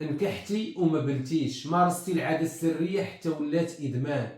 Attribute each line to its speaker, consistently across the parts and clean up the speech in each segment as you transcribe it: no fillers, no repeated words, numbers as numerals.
Speaker 1: نكحتي وما بلتيش، مارستي العادة السرية حتى ولات إدمان،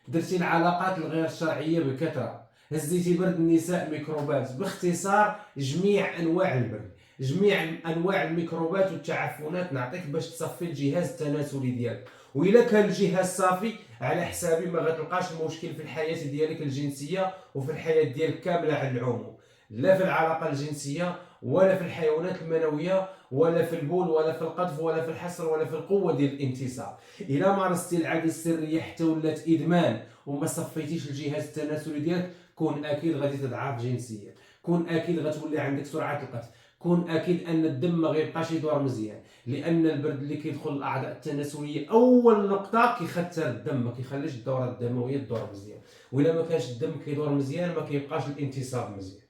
Speaker 1: درتي العلاقات الغير شرعية بكثرة، هزيتي برد النساء ميكروبات. باختصار جميع أنواع البرد، جميع أنواع الميكروبات والتعفنات نعطيك باش تصفي الجهاز التناسلي ديالك. وإلا كان الجهاز صافي على حسابي ما غتلقاش المشكل في الحياة ديالك الجنسية وفي الحياة ديالك كاملة على العموم، لا في العلاقة الجنسية ولا في الحيوانات المنوية ولا في البول ولا في القذف ولا في الحصر ولا في القوة ديال الانتصاب. إلا مارستي العادة السرية حتى ولات إدمان وما صفيتيش الجهاز التناسلي ديالك، كون أكيد غادي تضعف جنسيا، كون أكيد غتولي عندك سرعة القذف، كون أكيد أن الدم ما غيبقاش يدور مزيان، لأن البرد اللي كيدخل الأعضاء التناسلية أول نقطة كيختار الدم، ما كيخليش الدورة الدموية تدور مزيان، وإلا ما كانش الدم كيدور مزيان ما كيبقاش الانتصاب مزيان،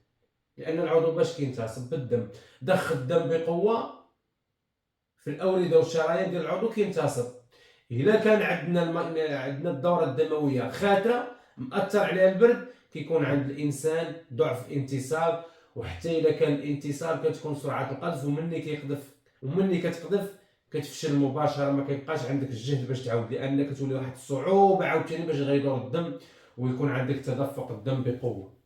Speaker 1: لأن العضو باش كينتصب بالدم، ضخ الدم بقوة في الأوردة والشرايين ديال العضو كينتصب. إلا كان عندنا الدورة الدموية خاترة مأثر عليها البرد، كيكون عند الإنسان ضعف انتصاب، وحتى إلا كان الانتصاب كتكون سرعة القذف، ومني كتقذف كتفشل مباشرة، ما كيبقاش عندك الجهد باش تعاود، لأن كتولي واحد الصعوبة عاوتاني باش غيدور الدم ويكون عندك تدفق الدم بقوة.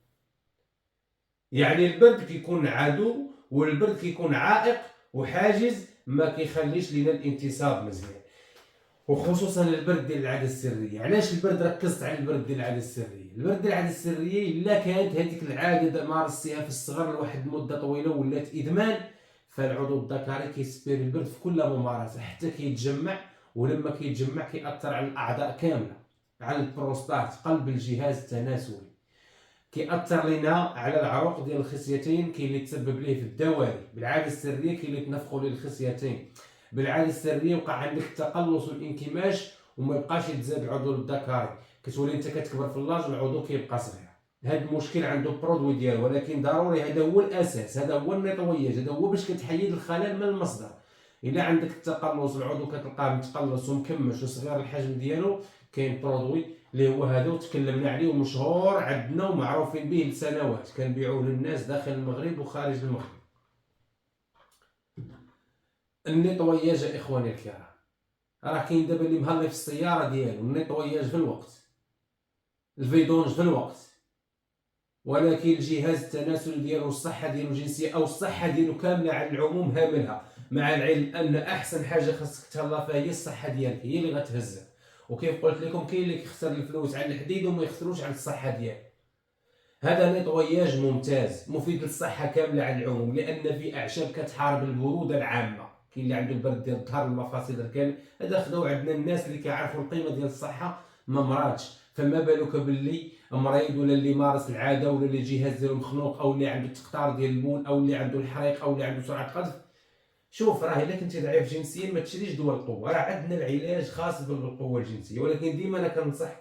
Speaker 1: يعني البرد كيكون عدو، والبرد كيكون عائق وحاجز ما كيخليش لينا الانتصاب مزيان، وخصوصا البرد ديال العاده السريه. علاش البرد ركزت على البرد ديال العاده السريه؟ البرد ديال العاده السريه الا كانت هذيك العاده مارستيها في الصغر لواحد المده طويله ولات ادمان، فالعضو الذكري كيسبير البرد في كل ممارسه حتى كيتجمع، ولما كيتجمع كيأثر على الاعضاء كامله، على البروستات قلب الجهاز التناسلي، كيأثر لنا على العروق ديال الخصيتين، كاين اللي تسبب ليه في الدوالي بالعاده السريه، كاين اللي تنفخوا ليه الخصيتين بالعاده السريه، وقع عندك التقلص والانكماش وما يبقاش يتزاد العضو الذكري، كتولي انت كتكبر في اللاج والعضو كيبقى صغير. هذا المشكل عنده برودوي ديالو، ولكن ضروري هذا هو الاساس، هذا هو النيطوياج، هذا هو باش كتحيد الخلل من المصدر. الا عندك التقلص العضو كتلقاه متقلص ومكمش وصغير الحجم ديالو، كاين برودوي اللي هو هذا وتكلمنا عليه ومشهور عندنا ومعروفين به لسنوات، كنبيعوه للناس داخل المغرب وخارج المغرب. النيطوياج اخواني الكرام، راه كاين دابا اللي مهلي في السياره ديالو النيطوياج في الوقت، الفيدونج في الوقت، ولكن الجهاز التناسلي ديالو والصحه ديالو الجنسيه او الصحه ديالو كامله على العموم هاملها، مع العلم ان احسن حاجه خاصك تهلا فيها هي الصحه ديالك، هي اللي غتهزها. وكيف قلت لكم كاين اللي كيخسر الفلوس على الحديد وما يخسروش على الصحه ديالو. هذا نيطوياج ممتاز مفيد للصحه كامله على العموم، لان في اعشاب كتحارب البروده العامه، كاين اللي عنده البرد ديال الظهر المفاصل الكامل، هذا خداو عندنا الناس اللي كيعرفوا القيمه ديال الصحه ما مراتش، فما بالك باللي مريض ولا اللي مارس العاده ولا اللي الجهاز ديالو مخنوق او اللي عنده تقطار ديال البول او اللي عنده الحريق او اللي عنده سرعه قذف. شوف راه الا كنتي ضعيف جنسيا ما تشريش دواء القوه، راه عندنا العلاج خاص بالقوه الجنسيه، ولكن ديما انا كنصح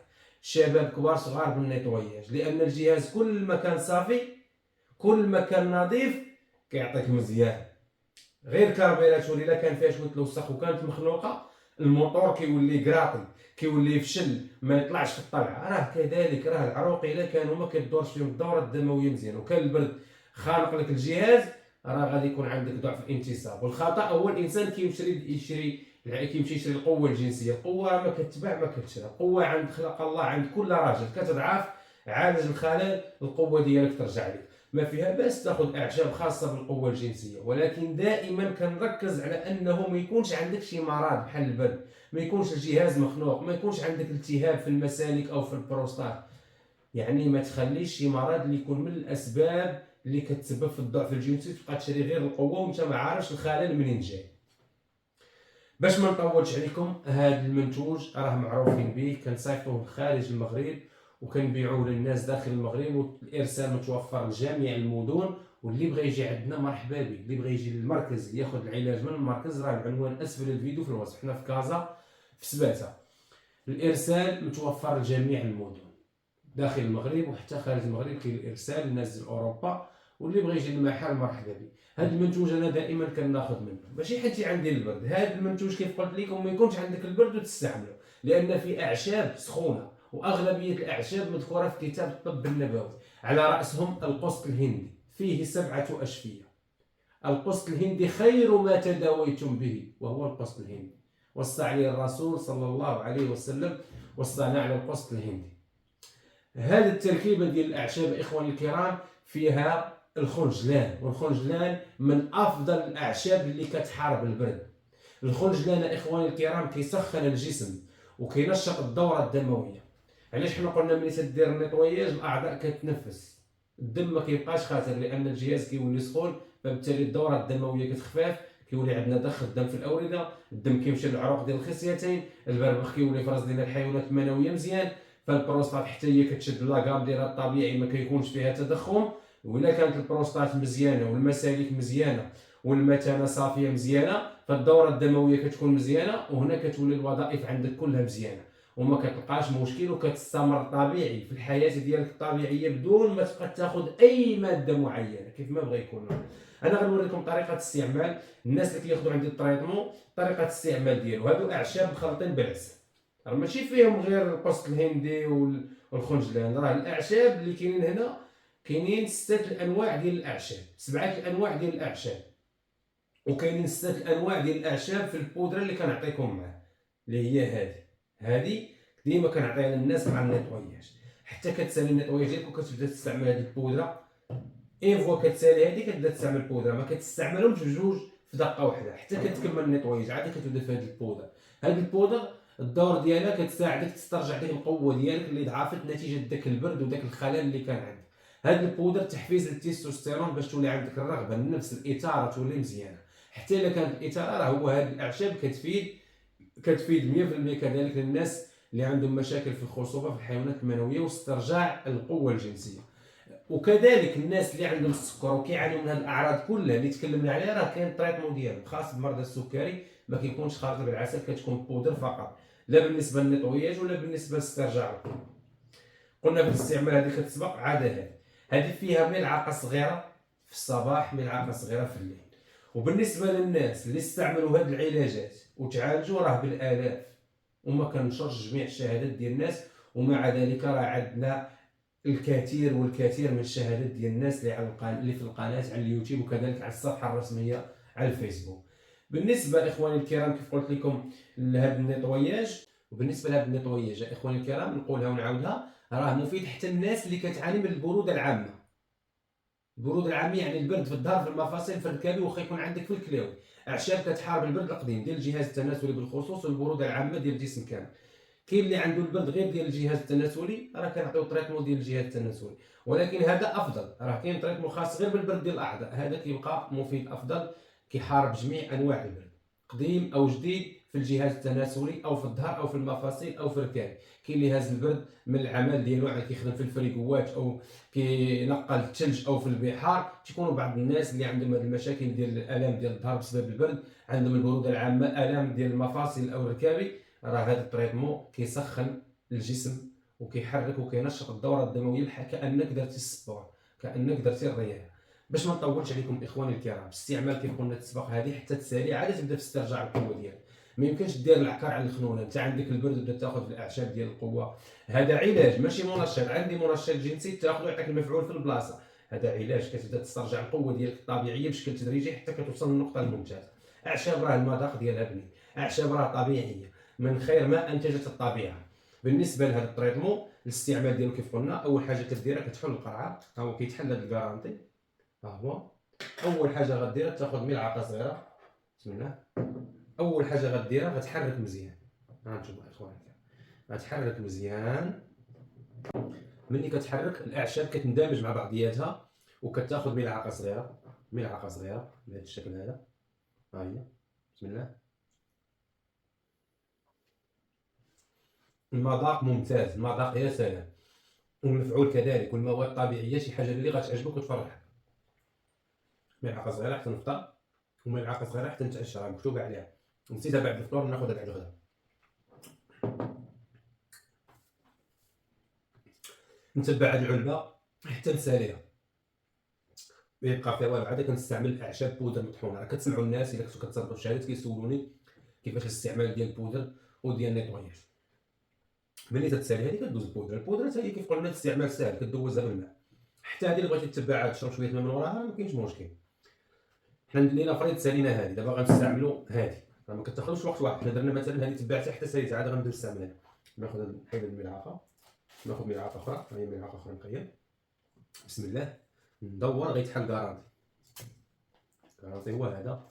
Speaker 1: الشباب كبار صغار بالنيطوياج، لان الجهاز كل ما كان صافي كل ما كان نظيف كيعطيك مزيان. غير كاربيراتور الا كان فيها شويه الوسخ وكانت مخنوقه الموتور كيولي كراطي، كيولي يفشل ما يطلعش في الطلعه. راه كذلك راه العروق الا كانوا ما كدورش فيهم الدوره الدمويه مزيان وكان البرد خانق لك الجهاز، راه غادي يكون عندك ضعف الانتصاب. والخطا هو الانسان كيمشي يشري القوه الجنسيه، القوه ما كتباع ما كتشرى، القوه عند خلق الله عند كل راجل كتضعف، عالج الخلل القوه ديالك ترجع لك. ما فيها باس تاخذ اعشاب خاصه بالقوه الجنسيه، ولكن دائما كنركز على انه ما يكونش عندك شي مرض بحال البرد، ما يكونش الجهاز مخنوق، ما يكونش عندك التهاب في المسالك او في البروستات، يعني ما تخليش شي مرض اللي يكون من الاسباب اللي كتسبب في الضعف الجنسي تبقى تشري غير القوه وانت ما عارفش الخلل منين جاي. باش ما نطولش عليكم، هذا المنتوج راه معروفين به، كنصيفطوه خارج المغرب وكنبيعوه للناس داخل المغرب، والارسال متوفر لجميع المدن، واللي بغى يجي عندنا مرحبا به، اللي بغى يجي للمركز ياخذ العلاج من المركز راه العنوان اسفل الفيديو في الوصف، حنا في كازا في سباته. الارسال متوفر لجميع المدن داخل المغرب وحتى خارج المغرب، كاين الارسال للناس ديال اوروبا، واللي بغى يجي للمحل مرحبا به. هذا المنتوج انا دائما كناخذ منه، ماشي حيت عندي البرد، هذا المنتوج كيف قلت لكم ما يكونش عندك البرد وتستعمله، لان في اعشاب سخونه واغلبيه الاعشاب مذكوره في كتاب الطب النبوي، على راسهم القسط الهندي فيه 7 اشفيه، القسط الهندي خير ما تداويتم به، وهو القسط الهندي. وصى عليه الرسول صلى الله عليه وسلم، وصانا على القسط الهندي. هذه التركيبة ديال الأعشاب إخواني الكرام فيها الخنجلان، والخنجلان من أفضل الأعشاب اللي كتحارب البرد. الخنجلان إخواني الكرام كيسخن الجسم وكينشط الدورة الدموية. علاش حنا قلنا ملي تدير النيطوياج الأعضاء كتنفس، الدم ما كيبقاش خاسر لأن الجهاز كيولي سخون، فبالتالي الدورة الدموية كتخفاف، كيولي عندنا ضخ الدم في الأوردة، الدم كيمشي للعروق ديال الخصيتين، البربخ كيولي يفرز لنا الحيوانات المنوية مزيان، فالبروستات حتى هي كتشد لاكام ديالها الطبيعي، ما كيكونش فيها تضخم. وإلا كانت البروستات مزيانة والمسالك مزيانة والمثانة صافية مزيانة، فالدورة الدموية كتكون مزيانة، وهنا كتولي الوظائف عندك كلها مزيانة وما كتلقاش مشكل، وكتستمر طبيعي في الحياة ديالك الطبيعية بدون ما تبقى تاخذ أي مادة معينة كيف ما بغى يكون. أنا غنوريكم طريقة استعمال الناس اللي كياخذوا عندي التريطمون، طريقة الاستعمال ديالو. هادو أعشاب مخلطين بالعسل، راه ماشي فيهم غير القسط الهندي والخنجلان، راه الأعشاب اللي كاينين هنا كاينين 6 الأنواع ديال الأعشاب، 7 الأنواع ديال الأعشاب، وكاينين 6 الأنواع ديال الأعشاب في البودرة اللي كنعطيكم معاه، اللي هي هذه ديما كنعطيها للناس مع النيطوياج. حتى كتسالي النيطوياج ديالك وكتبدا تستعمل هذه البودرة، اين فوا كتسالي هذه كتبدا تستعمل البودرة، ما كتستعملهمش بجوج في دقة واحدة حتى كتكمل النيطوياج، عاد كتبدا في هذه البودرة. هذه البودرة الدور ديالها كتساعدك تسترجع ديك القوة ديالك اللي ضعفت نتيجة داك البرد وداك الخلل اللي كان عندك. هذه البودر تحفيز للتستوستيرون باش تولي عندك الرغبة، النفس، الإثارة تولي مزيانة. حتى إلا كانت الإثارة راه هو هذه الأعشاب كتفيد 100% كذلك للناس اللي عندهم مشاكل في الخصوبة في الحيوانات المنوية واسترجاع القوة الجنسية. وكذلك الناس اللي عندهم السكر وكيعانيو من هذه الأعراض كلها اللي تكلمنا عليها، راه كاين التريتمون ديالهم خاص بمرضى السكري، ما كيكونش خالط بالعسل، كتكون بودر فقط، لا بالنسبة للنيطوياج ولا بالنسبة لاسترجاع القوة. قلنا في الاستعمال هذه كتسبق عادة، هذه فيها ملعقة صغيرة في الصباح، ملعقة صغيرة في الليل. وبالنسبة للناس اللي استعملوا هذه العلاجات وتعالجوا راه بالآلاف، وما كنشرش جميع الشهادات ديال الناس، ومع ذلك راه عندنا الكثير والكثير من الشهادات ديال الناس اللي في القناة على اليوتيوب وكذلك على الصفحة الرسمية على الفيسبوك. بالنسبة إخواني الكرام كيف قلت لكم لهذا النيطوياج، وبالنسبة لهذا النيطوياج إخواني الكرام نقولها ونعاودها، راه مفيد حتى الناس اللي كتعاني من البرودة العامة. البرودة العامة يعني البرد في الظهر، في المفاصل، في الركابي، واخا يكون عندك في الكلاوي. أعشاب كتحارب البرد القديم ديال الجهاز التناسلي بالخصوص والبرودة العامة ديال الجسم كامل. كاين اللي عنده البرد غير ديال الجهاز التناسلي، راه كنعطيو تريتمون ديال الجهاز التناسلي، ولكن هذا افضل، راه كاين تريتمون خاص غير بالبرد ديال الاعضاء، هذا كيبقى مفيد افضل، كيحارب جميع انواع البرد قديم او جديد في الجهاز التناسلي او في الظهر او في المفاصل او في الركاب. كاين اللي هاز البرد من العمل ديالو، يعني كيخدم في الفريكوات او كينقل الثلج او في البحار. تيكونوا بعض الناس اللي عندهم هذه المشاكل ديال الالام ديال الظهر بسبب البرد، عندهم البروده العامه، الام ديال المفاصل او الركابي، راه هذا التريتمون كيسخن الجسم وكيحرك وكينشط الدوره الدمويه بحال كانك درتي السبور، كانك درتي الرياضه. باش ما نطولش عليكم اخواني الكرام، باستعمال كيف قلنا تسبق هذه حتى تسالي عاد تبدا في استرجاع القوه ديالك. ما يمكنش دير العكار على الخنونه، انت عندك البرد وتبدا تاخذ في الاعشاب ديال القوه. هذا علاج ماشي منشط، عندي منشط جنسي تاخذه يعطيك المفعول في البلاصه، هذا علاج كتبدا تسترجع القوه ديالك الطبيعيه بشكل تدريجي حتى كتوصل للنقطه الممتازه. اعشاب راه المذاق ديالها بنين، اعشاب راه طبيعيه من خير ما انتجت الطبيعه. بالنسبه لهذا التريتمون الاستعمال ديالو كيف قلنا، اول حاجه كديرها كتحل القرعه، ها هو كيتحل هذا الكارانتي، ها هو اول حاجه غديرها تاخذ ملعقه صغيره، بسم الله. اول حاجه غديرها غتحرك مزيان، ها نتوما اخواني غتحرك مزيان. ملي كتحرك الاعشاب كتندمج مع بعضياتها وكتاخذ ملعقه صغيره، ملعقه صغيره بهذا الشكل هذا، ها هي بسم الله. المذاق ممتاز، المذاق يا سلام، والمفعول كذلك، والمواد الطبيعيه شي حاجه اللي غتعجبك وتفرحك. ملعقه صغيره حتى نفطر، وملعقه صغيره حتى نتعشى، راه مكتوبه عليها. نسيتها بعد الفطور ناخذها بعد الغداء. نتبع هاد العلبه حتى نساليها، ما يبقى فيها والو. عاد كنستعمل اعشاب بودر مطحونه، راه كتسمعوا الناس الا كنتو كتصرفوا الشهادات كيسولوني كيفاش الاستعمال ديال البودر وديال النيطوياج. ملي تتسالي هذه كدوز البودره، البودره حتى هي كيف قلنا الاستعمال ساهل، كدوزها بالماء. حتى هذه اللي بغيتي تتبعها تشرب شويه ماء من وراها ما كاينش مشكل. حنا لينا فريد سالينا هذه، دابا غنستعملوا هذه، راه ما كتاخذش وقت واحد. حنا درنا مثلا هذه تبعتها حتى ساليتها، عاد غنبدا نستعملها. ناخذ نحيد الملعقه، ناخذ ملعقه اخرى، هي ملعقه اخرى نقيه. بسم الله، ندور غيتحل كارانتي. كارانتي هو هذا،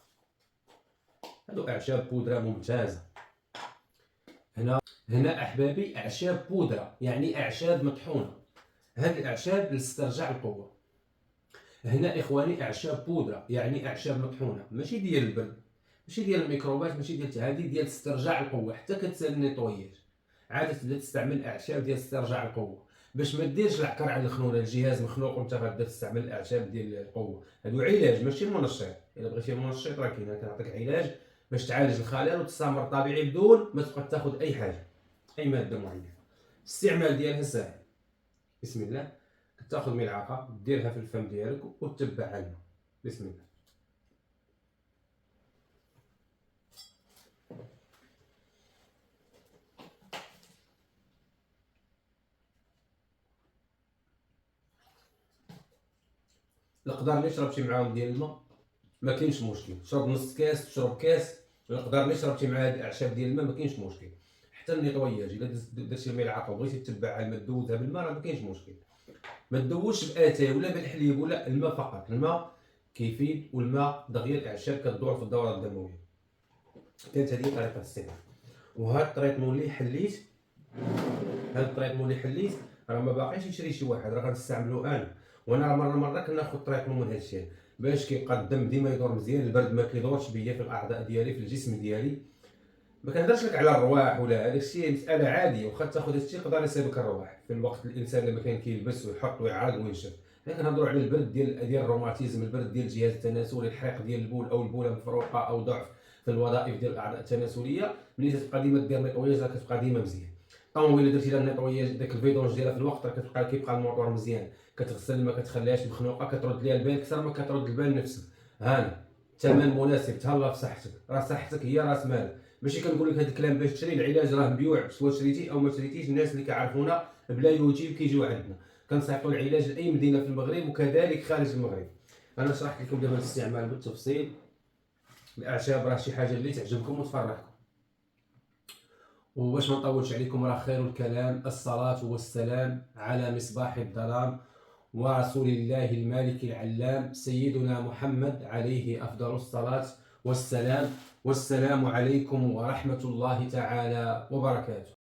Speaker 1: هادو اعشاب بودره ممتازه. هنا احبابي اعشاب بودره، يعني اعشاب مطحونه. هذه الاعشاب لاسترجاع القوه. هنا اخواني اعشاب بودره، يعني اعشاب مطحونه، ماشي ديال البرد، ماشي ديال الميكروبات، ماشي ديال هذه، ديال استرجاع القوه. حتى كتسال النيطوياج عاد تبدا تستعمل اعشاب ديال استرجاع القوه، باش ما ديرش العكر على الخنونه، الجهاز مخنوق وانت غادا تستعمل الاعشاب ديال القوه. هادو علاج ماشي منشط. الا بغيتي منشط راه كاين، كنعطيك علاج باش تعالج الخلل وتستمر طبيعي بدون ما تبقى تاخذ اي حاجه، اي ماده معينه. الاستعمال ديالها سهل. بسم الله، كتاخذ ملعقه ديرها في الفم ديالك وتتبعها الماء. بسم الله. نقدر نشرب شي معاهم ديال الماء، ما كاينش مشكل. شرب نص كاس، تشرب كاس، نقدر نشرب شي مع هاد الاعشاب ديال الماء، ما كاينش مشكل. حتى النيطوياج الا درتي ملعقه وبغيتي تتبعها الماء دوزها بالماء راه ما كاينش مشكل. ما تدوش باتاي ولا بالحليب ولا الماء فقط. الماء كيفيد، والماء دغيا الاعشاب كتدور في الدوره الدمويه. كانت هذه طريقه الاستعمال. وهاد الطريطمون اللي حليت، راه ما باقيش يشري شي واحد، راه غنستعملو انا. وانا مره كناخذ طريطمون من هاد الشيء باش كيبقى الدم ديما يدور مزيان، البرد ما كيدورش بيا في الاعضاء ديالي، في الجسم ديالي. ما كنهضرش لك على الرواح ولا هذاك الشيء، مساله عاديه. واخا تاخذ هاد الشيء يقدر يصيبك الرواح في الوقت الانسان لما كان كيلبس ويحط ويعرق وينشف. حنا كنهضروا على البرد ديال الروماتيزم، البرد ديال الجهاز التناسلي، الحريق ديال البول او البوله مفروقه او ضعف في الوظائف ديال الاعضاء التناسليه. ملي تبقى ديما دير نيطوياج راه كتبقى ديما مزيان. الطوموبيل الا درتي لها نيطوياج داك الفيدونج ديالها في الوقت راه كيبقى الموتور مزيان. كتغسل ما كتخليهاش مخنوقه، كترد ليها البال اكثر ما كترد البال نفسك. هانا ثمن مناسب، تهلا في صحتك، راه صحتك هي راس مالك. ماشي كنقول لك هذا الكلام باش تشري، العلاج راه مبيوع، سواء شريتي او ما شريتيش. الناس اللي كيعرفونا بلا يوتيوب كيجيو عندنا، كنصيفطوا العلاج لاي مدينه في المغرب وكذلك خارج المغرب. انا شرحت لكم دابا الاستعمال بالتفصيل. الاعشاب راه شي حاجه اللي تعجبكم وتفرحكم. وباش ما نطولش عليكم، راه خير الكلام الصلاة والسلام على مصباح الظلام ورسول الله المالك العلام سيدنا محمد عليه أفضل الصلاة والسلام. والسلام عليكم ورحمة الله تعالى وبركاته.